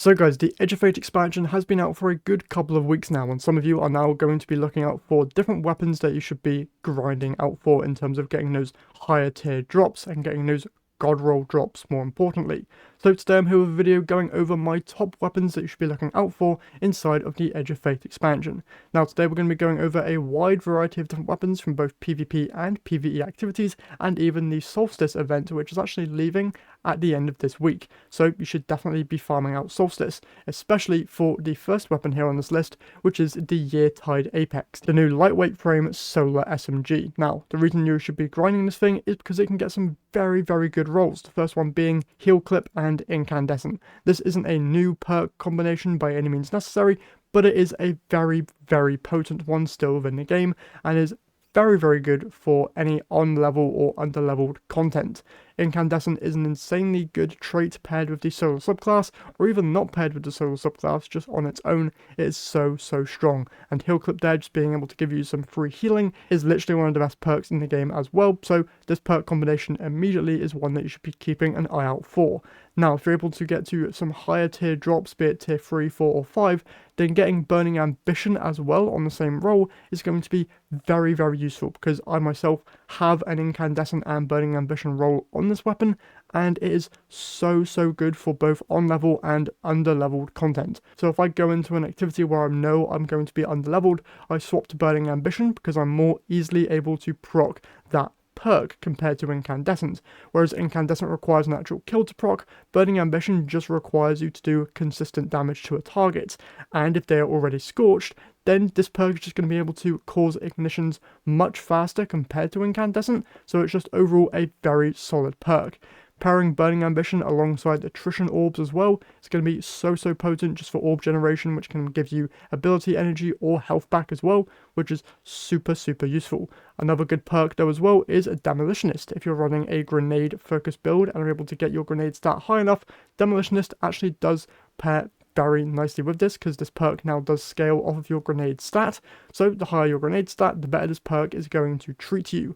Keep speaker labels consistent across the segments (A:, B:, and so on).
A: So guys, the Edge of Fate expansion has been out for a good couple of weeks now, and some of you are now going to be looking out for different weapons that you should be grinding out for in terms of getting those higher tier drops and getting those god roll drops more importantly. So today I'm here with a video going over my top weapons that you should be looking out for inside of the Edge of Fate expansion. Now today we're going to be going over a wide variety of different weapons from both PvP and PvE activities, and even the Solstice event, which is actually leaving at the end of this week. So you should definitely be farming out Solstice, especially for the first weapon here on this list, which is the Yeartide Apex, the new lightweight frame solar SMG. Now, the reason you should be grinding this thing is because it can get some very good rolls. The first one being Heal Clip and Incandescent. This isn't a new perk combination by any means necessary, but it is a very potent one still within the game, and is very good for any on-level or under-leveled content. Incandescent is an insanely good trait paired with the Solar subclass, or even not paired with the Solar subclass, just on its own. It is so strong, and Heal Clip there, just being able to give you some free healing, is literally one of the best perks in the game as well, so this perk combination immediately is one that you should be keeping an eye out for. Now, if you're able to get to some higher tier drops, be it tier 3, 4 or 5, then getting Burning Ambition as well on the same roll is going to be very useful, because I myself have an Incandescent and Burning Ambition roll on this weapon, and it is so good for both on-level and under-leveled content. So if I go into an activity where I know I'm going to be under-leveled, I swap to Burning Ambition because I'm more easily able to proc that perk compared to Incandescent. Whereas Incandescent requires an actual kill to proc, Burning Ambition just requires you to do consistent damage to a target, and if they are already scorched, then this perk is just going to be able to cause ignitions much faster compared to Incandescent, so it's just overall a very solid perk. Pairing Burning Ambition alongside Attrition Orbs as well, it's going to be so potent just for orb generation, which can give you ability energy or health back as well, which is super useful. Another good perk though as well is a Demolitionist. If you're running a grenade focused build and are able to get your grenade stat high enough, Demolitionist actually does pair very nicely with this, because this perk now does scale off of your grenade stat, so the higher your grenade stat, the better this perk is going to treat you.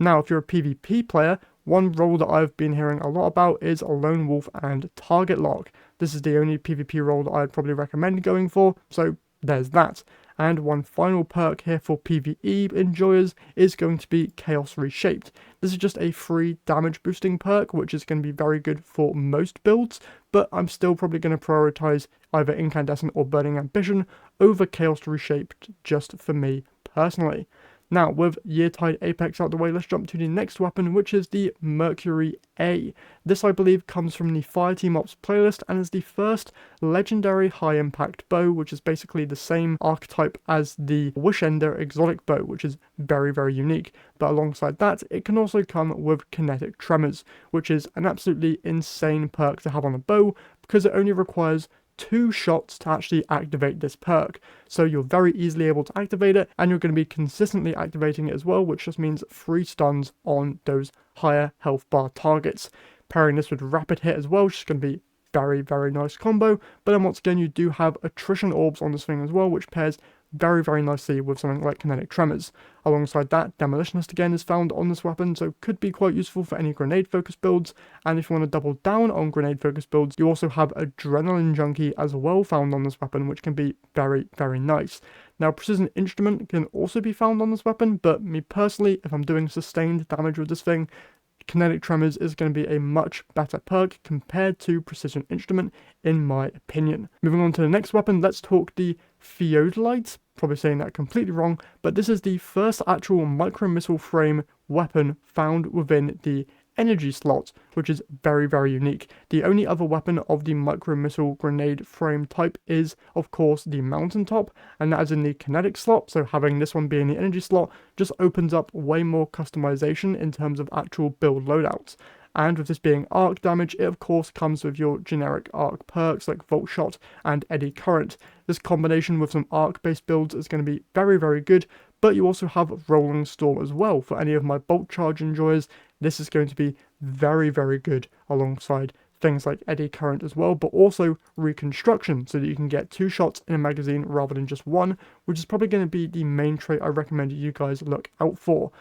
A: Now, if you're a PvP player, one role that I've been hearing a lot about is a Lone Wolf and Target Lock. This is the only PvP role that I'd probably recommend going for, so there's that. And one final perk here for PvE enjoyers is going to be Chaos Reshaped. This is just a free damage boosting perk, which is going to be very good for most builds, but I'm still probably going to prioritize either Incandescent or Burning Ambition over Chaos Reshaped just for me personally. Now, with Yeartide Apex out the way, let's jump to the next weapon, which is the Mercury A. This, I believe, comes from the Fireteam Ops playlist and is the first legendary high-impact bow, which is basically the same archetype as the Wishender exotic bow, which is very unique. But alongside that, it can also come with Kinetic Tremors, which is an absolutely insane perk to have on a bow, because it only requires 2 shots to actually activate this perk. So you're very easily able to activate it, and you're going to be consistently activating it as well, which just means free stuns on those higher health bar targets. Pairing this with Rapid Hit as well, which is going to be very nice combo. But then once again, you do have Attrition Orbs on this thing as well, which pairs very nicely with something like Kinetic Tremors. Alongside that, Demolitionist again is found on this weapon, so could be quite useful for any grenade focus builds. And if you want to double down on grenade focus builds, you also have Adrenaline Junkie as well found on this weapon, which can be very nice. Now, Precision Instrument can also be found on this weapon, but me personally, if I'm doing sustained damage with this thing, Kinetic Tremors is going to be a much better perk compared to Precision Instrument, in my opinion. Moving on to the next weapon, let's talk the Theodolite. Probably saying that completely wrong, but this is the first actual micro-missile frame weapon found within the energy slot, which is very unique. The only other weapon of the micro-missile grenade frame type is, of course, the Mountaintop, and that is in the kinetic slot, so having this one be in the energy slot just opens up way more customization in terms of actual build loadouts. And with this being arc damage, it of course comes with your generic arc perks like Volt Shot and Eddy Current. This combination with some arc based builds is going to be very good, but you also have Rolling Storm as well. For any of my Bolt Charge enjoyers, this is going to be very good alongside things like Eddy Current as well, but also Reconstruction, so that you can get 2 shots in a magazine rather than just 1, which is probably going to be the main trait I recommend you guys look out for.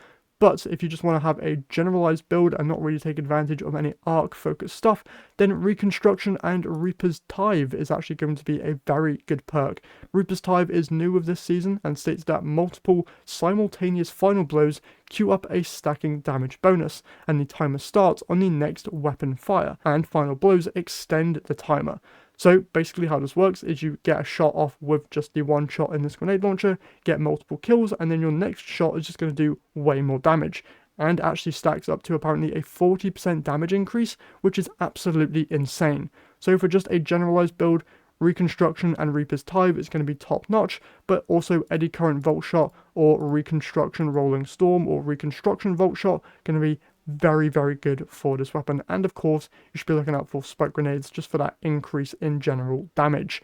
A: But if you just want to have a generalized build and not really take advantage of any arc focused stuff, then Reconstruction and Reaper's Tithe is actually going to be a very good perk. Reaper's Tithe is new with this season and states that multiple simultaneous final blows queue up a stacking damage bonus, and the timer starts on the next weapon fire, and final blows extend the timer. So basically how this works is you get a shot off with just the one shot in this grenade launcher, get multiple kills, and then your next shot is just going to do way more damage, and actually stacks up to apparently a 40% damage increase, which is absolutely insane. So for just a generalized build, Reconstruction and Reaper's Tithe is going to be top notch, but also Eddy Current Volt Shot or Reconstruction Rolling Storm or Reconstruction Volt Shot going to be very, very good for this weapon. And of course, you should be looking out for Spike Grenades just for that increase in general damage.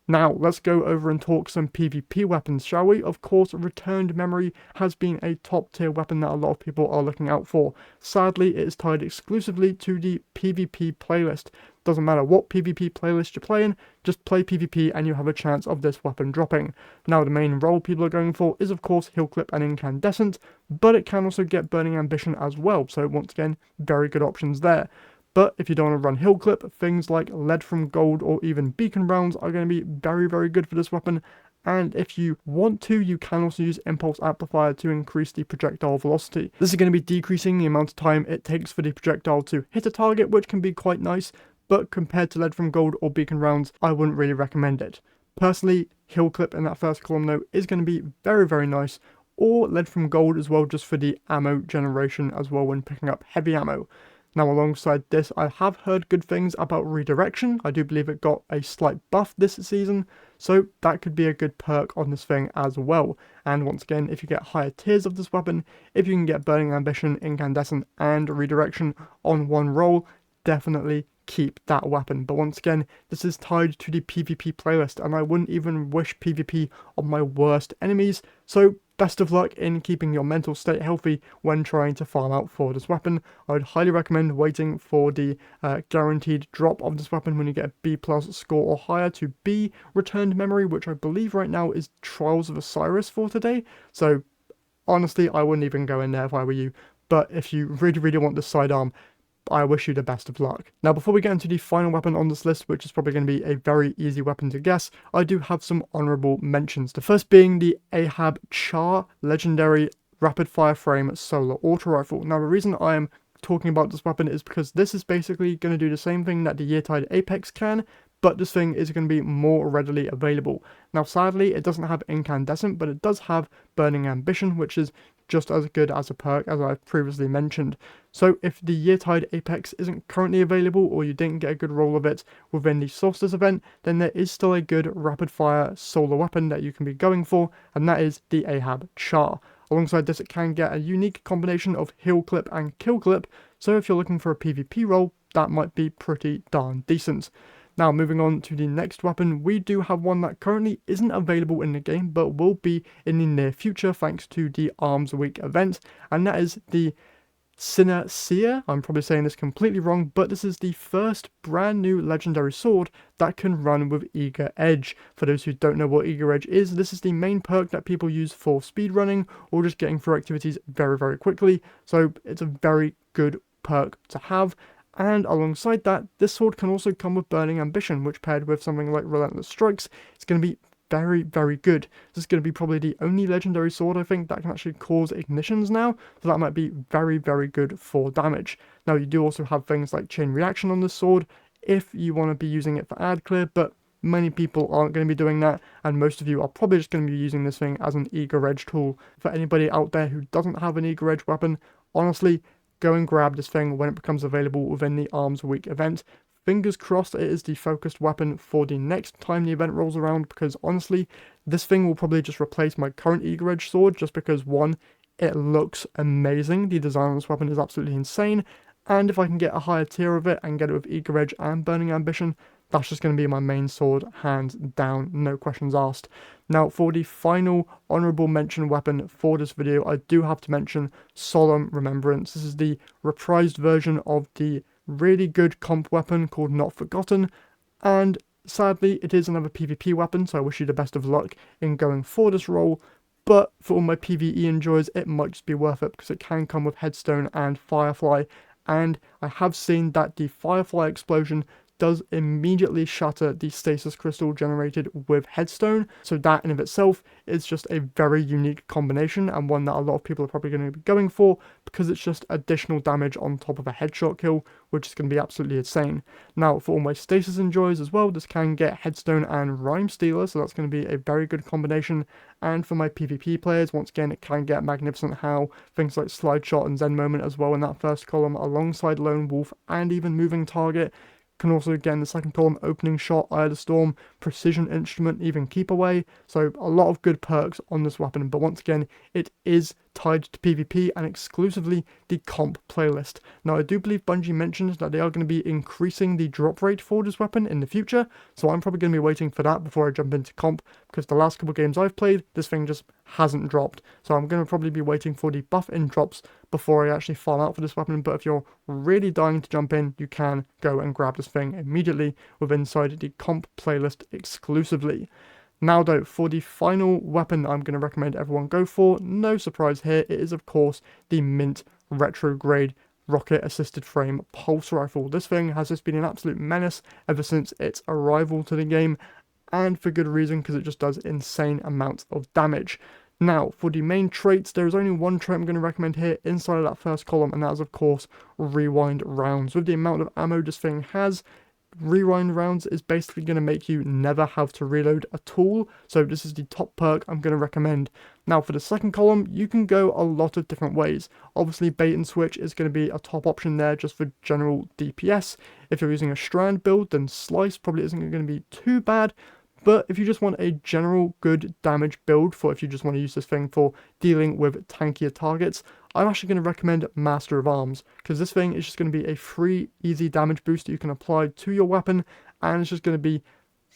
A: Now, let's go over and talk some PvP weapons, shall we? Of course, Returned Memory has been a top tier weapon that a lot of people are looking out for. Sadly, it is tied exclusively to the PvP playlist. Doesn't matter what PvP playlist you're playing, just play PvP and you have a chance of this weapon dropping. Now, the main role people are going for is, of course, Heal Clip and Incandescent, but it can also get Burning Ambition as well, so once again, very good options there. But if you don't want to run Heal Clip, things like Lead from Gold or even Beacon Rounds are going to be very, very good for this weapon. And if you want to, you can also use Impulse Amplifier to increase the projectile velocity. This is going to be decreasing the amount of time it takes for the projectile to hit a target, which can be quite nice. But compared to Lead from Gold or Beacon Rounds, I wouldn't really recommend it. Personally, Heal Clip in that first column though is going to be very, very nice. Or Lead from Gold as well, just for the ammo generation as well when picking up heavy ammo. Now, alongside this, I have heard good things about Redirection. I do believe it got a slight buff this season, so that could be a good perk on this thing as well. And once again, if you get higher tiers of this weapon, if you can get Burning Ambition, Incandescent, and Redirection on one roll, definitely keep that weapon. But once again, this is tied to the PvP playlist, and I wouldn't even wish PvP on my worst enemies, so best of luck in keeping your mental state healthy when trying to farm out for this weapon. I would highly recommend waiting for the guaranteed drop of this weapon when you get a B+ score or higher to be Returned Memory, which I believe right now is Trials of Osiris for today. So honestly, I wouldn't even go in there if I were you. But if you really, really want the sidearm, I wish you the best of luck. Now, before we get into the final weapon on this list, which is probably going to be a very easy weapon to guess, I do have some honourable mentions. The first being the Ahab Char Legendary Rapid Fire Frame Solar Auto Rifle. Now, the reason I am talking about this weapon is because this is basically going to do the same thing that the Yeartide Apex can, but this thing is going to be more readily available. Now, sadly, it doesn't have Incandescent, but it does have Burning Ambition, which is just as good as a perk as I've previously mentioned. So if the Yeartide Apex isn't currently available, or you didn't get a good roll of it within the Solstice event, then there is still a good rapid fire solar weapon that you can be going for, and that is the Ahab Char. Alongside this, it can get a unique combination of Heal Clip and Kill Clip, so if you're looking for a PvP role, that might be pretty darn decent. Now, moving on to the next weapon, we do have one that currently isn't available in the game, but will be in the near future thanks to the Arms Week event, and that is the Sina Sea. I'm probably saying this completely wrong, but this is the first brand new legendary sword that can run with Eager Edge. For those who don't know what Eager Edge is, this is the main perk that people use for speedrunning or just getting through activities very, very quickly, so it's a very good perk to have. And alongside that, this sword can also come with Burning Ambition, which paired with something like Relentless Strikes, it's going to be very, very good. This is going to be probably the only legendary sword, I think, that can actually cause ignitions now, so that might be very, very good for damage. Now, you do also have things like Chain Reaction on this sword, if you want to be using it for ad clear, but many people aren't going to be doing that, and most of you are probably just going to be using this thing as an Eager Edge tool. For anybody out there who doesn't have an Eager Edge weapon, honestly, go and grab this thing when it becomes available within the Arms Week event. Fingers crossed it is the focused weapon for the next time the event rolls around, because honestly, this thing will probably just replace my current Eager Edge sword, just because, one, it looks amazing. The design on this weapon is absolutely insane, and if I can get a higher tier of it and get it with Eager Edge and Burning Ambition, that's just going to be my main sword, hands down, no questions asked. Now, for the final honourable mention weapon for this video, I do have to mention Solemn Remembrance. This is the reprised version of the really good comp weapon called Not Forgotten, and sadly, it is another PvP weapon, so I wish you the best of luck in going for this role. but for all my PvE enjoyers, it might just be worth it because it can come with Headstone and Firefly, and I have seen that the Firefly explosion does immediately shatter the stasis crystal generated with Headstone, so that in of itself is just a very unique combination and one that a lot of people are probably going to be going for because it's just additional damage on top of a headshot kill, which is going to be absolutely insane. Now for all my stasis enjoyers as well, this can get Headstone and Rhyme Stealer, so that's going to be a very good combination. And for my PvP players, once again, it can get Magnificent Howl, things like Slide Shot and Zen Moment as well in that first column, alongside Lone Wolf and even Moving Target. Can also get in the second column Opening Shot, Eye of the Storm, Precision Instrument, even Keep Away. So a lot of good perks on this weapon, but once again, it is tied to PvP and exclusively the comp playlist. Now I do believe Bungie mentioned that they are going to be increasing the drop rate for this weapon in the future, so I'm probably going to be waiting for that before I jump into comp, because the last couple of games I've played, this thing just hasn't dropped. So I'm going to probably be waiting for the buff in drops before I actually farm out for this weapon, but if you're really dying to jump in, you can go and grab this thing immediately with inside the comp playlist exclusively. Now though, for the final weapon I'm going to recommend everyone go for, no surprise here, it is of course the Mint Retrograde Rocket Assisted Frame Pulse Rifle. This thing has just been an absolute menace ever since its arrival to the game, and for good reason, because it just does insane amounts of damage. Now, for the main traits, there is only one trait I'm going to recommend here inside of that first column, and that is of course Rewind Rounds. With the amount of ammo this thing has, Rewind Rounds is basically going to make you never have to reload at all, so this is the top perk I'm going to recommend. Now for the second column, you can go a lot of different ways. Obviously Bait and Switch is going to be a top option there just for general DPS. If you're using a Strand build, then Slice probably isn't going to be too bad. But if you just want a general good damage build for if you just want to use this thing for dealing with tankier targets, I'm actually going to recommend Master of Arms, because this thing is just going to be a free, easy damage boost that you can apply to your weapon, and it's just going to be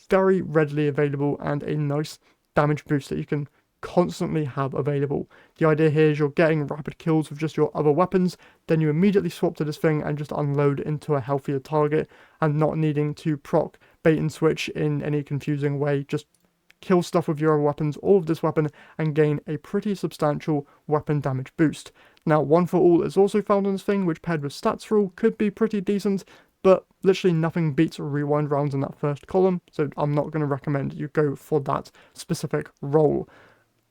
A: very readily available and a nice damage boost that you can constantly have available. The idea here is you're getting rapid kills with just your other weapons, then you immediately swap to this thing and just unload into a healthier target, and not needing to proc Bait and Switch in any confusing way. Just kill stuff with your other weapons or with this weapon and gain a pretty substantial weapon damage boost. Now, One for All is also found on this thing, which paired with Stats Rule could be pretty decent, but literally nothing beats Rewind Rounds in that first column, so I'm not going to recommend you go for that specific role.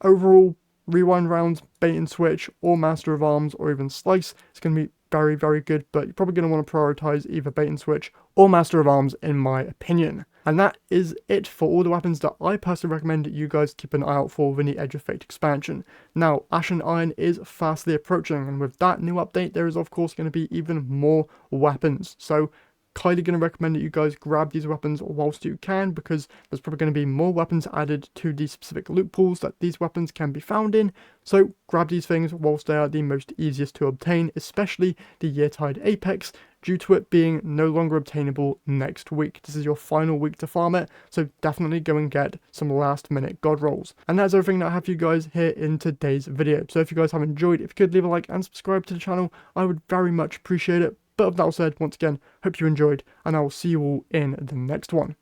A: Overall, Rewind Rounds, Bait and Switch, or Master of Arms, or even Slice, it's going to be very, very good, but you're probably going to want to prioritize either Bait and Switch or Master of Arms, in my opinion. And that is it for all the weapons that I personally recommend you guys keep an eye out for within the Edge of Fate expansion. Now, Ashen Iron is fastly approaching, and with that new update, there is of course going to be even more weapons. So, highly going to recommend that you guys grab these weapons whilst you can, because there's probably going to be more weapons added to the specific loot pools that these weapons can be found in. So grab these things whilst they are the most easiest to obtain, especially the Yeartide Apex, due to it being no longer obtainable next week. This is your final week to farm it, so definitely go and get some last minute god rolls. And that's everything that I have for you guys here in today's video. So if you guys have enjoyed, if you could leave a like and subscribe to the channel, I would very much appreciate it. But with that all said, once again, hope you enjoyed, and I will see you all in the next one.